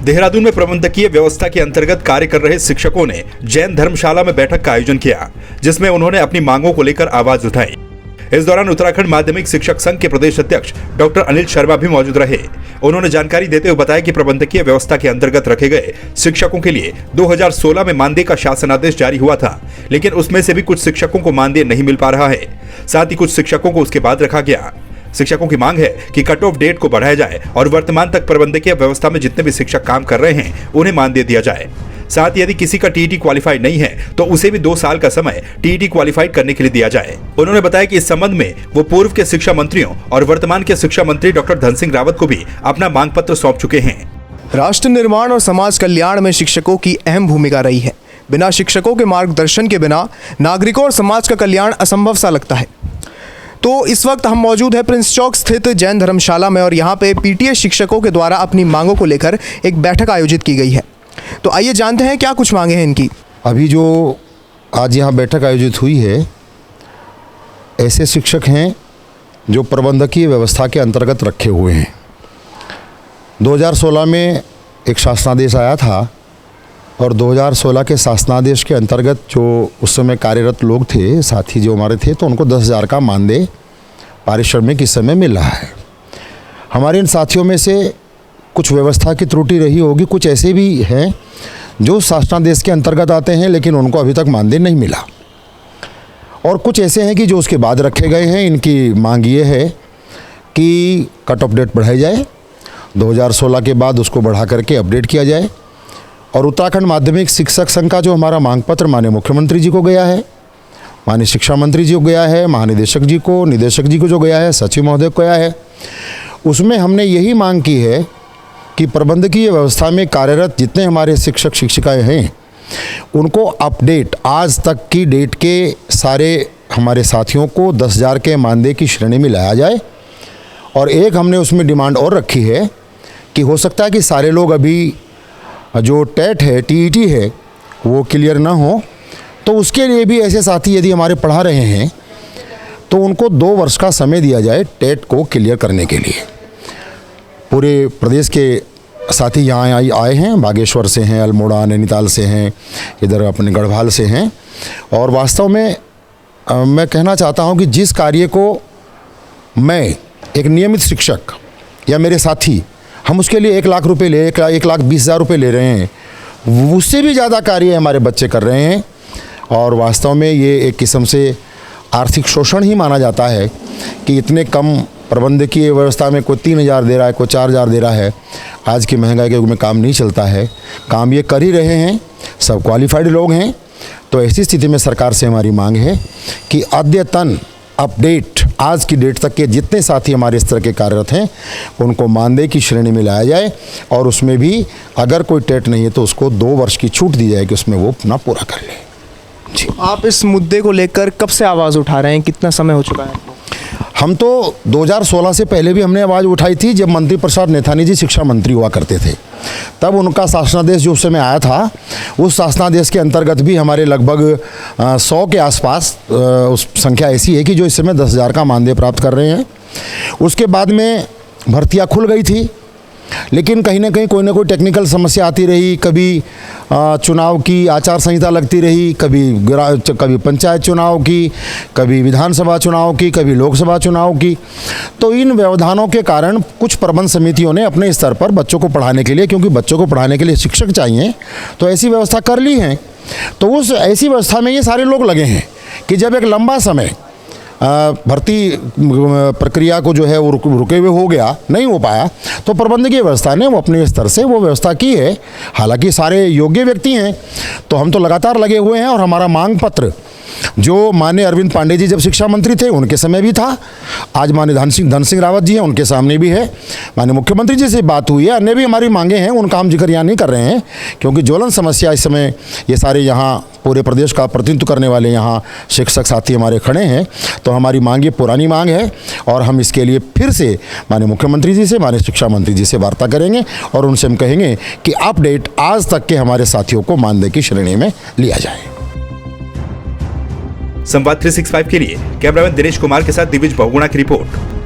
देहरादून में प्रबंधकीय व्यवस्था के अंतर्गत कार्य कर रहे शिक्षकों ने जैन धर्मशाला में बैठक का आयोजन किया, जिसमें उन्होंने अपनी मांगों को लेकर आवाज उठाई। इस दौरान उत्तराखंड माध्यमिक शिक्षक संघ के प्रदेश अध्यक्ष डॉक्टर अनिल शर्मा भी मौजूद रहे। उन्होंने जानकारी देते हुए बताया कि प्रबंधकीय व्यवस्था के अंतर्गत रखे गए शिक्षकों के लिए 2016 में मानदेय का शासनादेश जारी हुआ था, लेकिन उसमें से भी कुछ शिक्षकों को मानदेय नहीं मिल पा रहा है। साथ ही कुछ शिक्षकों को उसके बाद रखा गया। शिक्षकों की मांग है कि कट ऑफ डेट को बढ़ाया जाए और वर्तमान तक प्रबंधकीय व्यवस्था में जितने भी शिक्षक काम कर रहे हैं उन्हें मानदेय दिया जाए। साथ ही यदि किसी का टीईटी क्वालिफाइड नहीं है तो उसे भी 2 साल का समय टीईटी क्वालिफाइड करने के लिए दिया जाए। उन्होंने बताया कि इस संबंध में वो पूर्व के शिक्षा मंत्रियों और वर्तमान के शिक्षा मंत्री डॉक्टर धन सिंह रावत को भी अपना मांग पत्र सौंप चुके हैं। राष्ट्र निर्माण और समाज कल्याण में शिक्षकों की अहम भूमिका रही है। बिना शिक्षकों के मार्गदर्शन के बिना नागरिकों और समाज का कल्याण असंभव सा लगता है। तो इस वक्त हम मौजूद हैं प्रिंस चौक स्थित जैन धर्मशाला में और यहाँ पे पीटीए शिक्षकों के द्वारा अपनी मांगों को लेकर एक बैठक आयोजित की गई है। तो आइए जानते हैं क्या कुछ मांगे हैं इनकी। अभी जो आज यहाँ बैठक आयोजित हुई है, ऐसे शिक्षक हैं जो प्रबंधकीय व्यवस्था के अंतर्गत रखे हुए हैं। 2016 में एक शासनादेश आया था और 2016 के शासनादेश के अंतर्गत जो उस समय कार्यरत लोग थे, साथी जो हमारे थे, तो उनको 10,000 का मानदेय पारिश्रमिक इस समय मिल रहा है। हमारे इन साथियों में से कुछ व्यवस्था की त्रुटि रही होगी, कुछ ऐसे भी हैं जो शासनादेश के अंतर्गत आते हैं लेकिन उनको अभी तक मानदेय नहीं मिला, और कुछ ऐसे हैं कि जो उसके बाद रखे गए हैं। इनकी मांग ये है कि कट ऑफ डेट बढ़ाई जाए, 2016 के बाद उसको बढ़ा करके अपडेट किया जाए। और उत्तराखंड माध्यमिक शिक्षक संघ का जो हमारा मांग पत्र माननीय मुख्यमंत्री जी को गया है, माननीय शिक्षा मंत्री जी को गया है, महानिदेशक जी को, निदेशक जी को जो गया है, सचिव महोदय को गया है, उसमें हमने यही मांग की है कि प्रबंधकीय व्यवस्था में कार्यरत जितने हमारे शिक्षक शिक्षिकाएं हैं उनको अपडेट आज तक की डेट के सारे हमारे साथियों को 10,000 के मानदेय की श्रेणी में लाया जाए। और एक हमने उसमें डिमांड और रखी है कि हो सकता है कि सारे लोग अभी जो टेट है, टीईटी है, वो क्लियर ना हो, तो उसके लिए भी ऐसे साथी यदि हमारे पढ़ा रहे हैं तो उनको 2 वर्ष का समय दिया जाए टेट को क्लियर करने के लिए। पूरे प्रदेश के साथी यहाँ आए हैं, बागेश्वर से हैं, अल्मोड़ा, नैनीताल से हैं, इधर अपने गढ़वाल से हैं। और वास्तव में मैं कहना चाहता हूँ कि जिस कार्य को मैं एक नियमित शिक्षक या मेरे साथी हम उसके लिए 1 लाख रुपये 1,20,000 रुपये ले रहे हैं, उससे भी ज़्यादा कार्य हमारे बच्चे कर रहे हैं। और वास्तव में ये एक किस्म से आर्थिक शोषण ही माना जाता है कि इतने कम प्रबंधकीय व्यवस्था में कोई 3,000 दे रहा है, कोई 4,000 दे रहा है। आज की महंगाई के युग में काम नहीं चलता है, काम ये कर ही रहे हैं, सब क्वालिफाइड लोग हैं। तो ऐसी स्थिति में सरकार से हमारी मांग है कि अद्यतन अपडेट आज की डेट तक के जितने साथी हमारे इस तरह के कार्यरत हैं उनको मानदेय की श्रेणी में लाया जाए, और उसमें भी अगर कोई टेट नहीं है तो उसको 2 वर्ष की छूट दी जाए कि उसमें वो अपना पूरा कर ले। जी, आप इस मुद्दे को लेकर कब से आवाज़ उठा रहे हैं, कितना समय हो चुका है? हम तो 2016 से पहले भी हमने आवाज़ उठाई थी, जब मंत्री प्रसाद नैथानी जी शिक्षा मंत्री हुआ करते थे। तब उनका शासनादेश जो उस समय आया था, उस शासनादेश के अंतर्गत भी हमारे लगभग 100 के आसपास उस संख्या ऐसी है कि जो इस समय 10,000 का मानदेय प्राप्त कर रहे हैं। उसके बाद में भर्तियाँ खुल गई थी, लेकिन कहीं ना कहीं कोई ना कोई टेक्निकल समस्या आती रही। कभी चुनाव की आचार संहिता लगती रही, कभी पंचायत चुनाव की, कभी विधानसभा चुनाव की, कभी लोकसभा चुनाव की। तो इन व्यवधानों के कारण कुछ प्रबंध समितियों ने अपने स्तर पर बच्चों को पढ़ाने के लिए, क्योंकि बच्चों को पढ़ाने के लिए शिक्षक चाहिए, तो ऐसी व्यवस्था कर ली है। तो उस ऐसी व्यवस्था में ये सारे लोग लगे हैं कि जब एक लंबा समय भर्ती प्रक्रिया को जो है वो रुके हुए हो गया, नहीं हो पाया, तो प्रबंधकीय व्यवस्था ने वो अपने स्तर से वो व्यवस्था की है। हालांकि सारे योग्य व्यक्ति हैं, तो हम तो लगातार लगे हुए हैं। और हमारा मांग पत्र जो माननीय अरविंद पांडे जी जब शिक्षा मंत्री थे उनके समय भी था, आज माननीय धन सिंह रावत जी हैं उनके सामने भी है, माननीय मुख्यमंत्री जी से बात हुई है, अन्य भी हमारी मांगे हैं, उनका हम जिक्र यहाँ नहीं कर रहे हैं क्योंकि ज्वलन समस्या इस समय ये सारे यहाँ पूरे प्रदेश का प्रतिनिधित्व करने वाले यहाँ शिक्षक साथी हमारे खड़े हैं। तो हमारी मांग ये पुरानी मांग है और हम इसके लिए फिर से माननीय मुख्यमंत्री जी से, माननीय शिक्षा मंत्री जी से वार्ता करेंगे और उनसे हम कहेंगे कि अपडेट आज तक के हमारे साथियों को मानदेय की श्रेणी में लिया जाए। संवाद 365 के लिए कैमरामैन दिनेश कुमार के साथ दिविज बहुगुणा की रिपोर्ट।